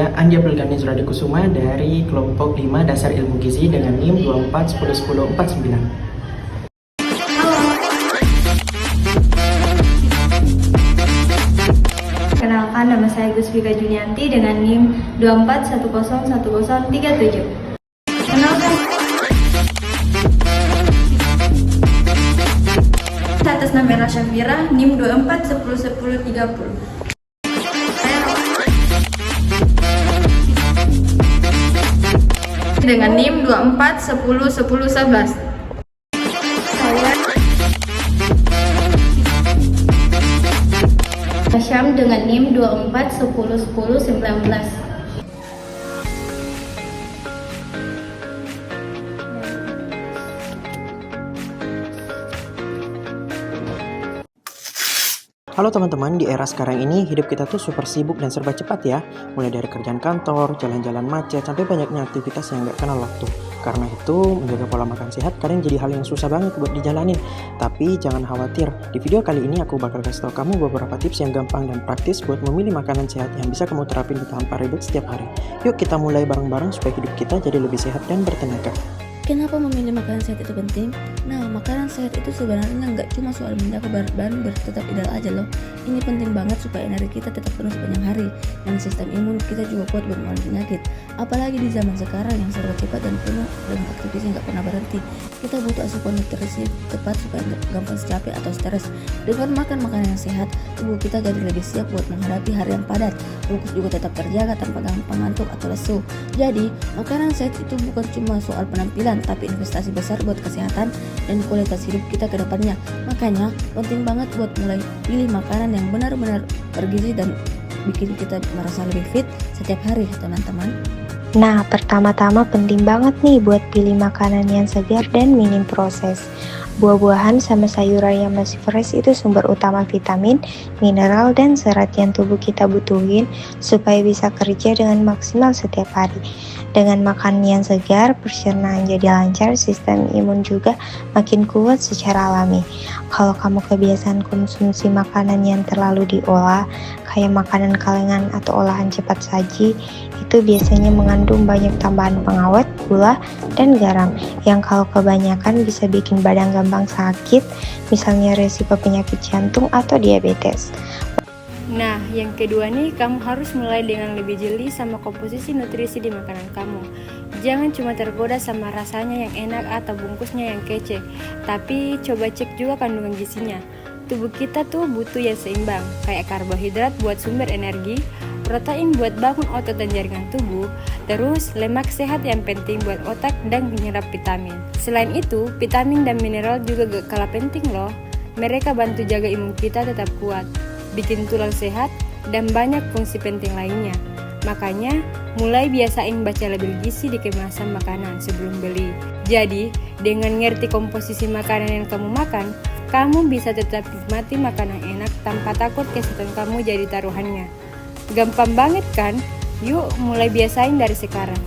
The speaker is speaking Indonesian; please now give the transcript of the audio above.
saya Andi Abdulghani Suradikusuma dari kelompok 5 Dasar Ilmu Gizi dengan NIM 24101049. Kenalkan, nama saya Gusvika Junianti dengan NIM 24101037. Kenalkan, atas nama Era Syafira, NIM 24101030. Dengan NIM 24101011. Syam dengan NIM 24101019. Halo teman-teman, di era sekarang ini hidup kita tuh super sibuk dan serba cepat ya. Mulai dari kerjaan kantor, jalan-jalan macet, sampai banyaknya aktivitas yang gak kenal waktu. Karena itu, menjaga pola makan sehat kadang jadi hal yang susah banget buat dijalanin. Tapi jangan khawatir, di video kali ini aku bakal kasih tau kamu beberapa tips yang gampang dan praktis buat memilih makanan sehat yang bisa kamu terapin tanpa ribet setiap hari. Yuk kita mulai bareng-bareng supaya hidup kita jadi lebih sehat dan bertenaga. Kenapa memilih makanan sehat itu penting? Nah, makanan sehat itu sebenarnya nggak cuma soal menjaga berat badan tetap ideal aja loh. Ini penting banget supaya energi kita tetap penuh sepanjang hari dan sistem imun kita juga kuat buat melawan penyakit. Apalagi di zaman sekarang yang serba cepat dan penuh dengan aktivitas yang nggak pernah berhenti. Kita butuh asupan nutrisi tepat supaya nggak gampang capek atau stres. Dengan makan makanan yang sehat, tubuh kita jadi lebih siap buat menghadapi hari yang padat. Fokus juga tetap terjaga tanpa gampang ngantuk atau lesu. Jadi, makanan sehat itu bukan cuma soal penampilan, tapi investasi besar buat kesehatan dan kualitas hidup kita ke depannya. Makanya penting banget buat mulai pilih makanan yang benar-benar bergizi dan bikin kita merasa lebih fit setiap hari, teman-teman. Nah, pertama-tama penting banget nih buat pilih makanan yang segar dan minim proses. Buah-buahan sama sayuran yang masih fresh itu sumber utama vitamin, mineral, dan serat yang tubuh kita butuhin supaya bisa kerja dengan maksimal setiap hari. Dengan makan yang segar, pencernaan jadi lancar, sistem imun juga makin kuat secara alami. Kalau kamu kebiasaan konsumsi makanan yang terlalu diolah, kayak makanan kalengan atau olahan cepat saji, itu biasanya mengandung banyak tambahan pengawet, gula, dan garam yang kalau kebanyakan bisa bikin badan gampang sakit, misalnya resiko penyakit jantung atau diabetes. Nah, yang kedua nih, kamu harus mulai dengan lebih jeli sama komposisi nutrisi di makanan kamu. Jangan cuma tergoda sama rasanya yang enak atau bungkusnya yang kece, tapi coba cek juga kandungan gizinya. Tubuh kita tuh butuh yang seimbang, kayak karbohidrat buat sumber energi, protein buat bangun otot dan jaringan tubuh, terus lemak sehat yang penting buat otak dan menyerap vitamin. Selain itu, vitamin dan mineral juga gak kalah penting loh. Mereka bantu jaga imun kita tetap kuat, bikin tulang sehat, dan banyak fungsi penting lainnya. Makanya, mulai biasain baca label gizi di kemasan makanan sebelum beli. Jadi, dengan ngerti komposisi makanan yang kamu makan, kamu bisa tetap nikmati makanan enak tanpa takut kesehatan kamu jadi taruhannya. Gampang banget kan? Yuk mulai biasain dari sekarang.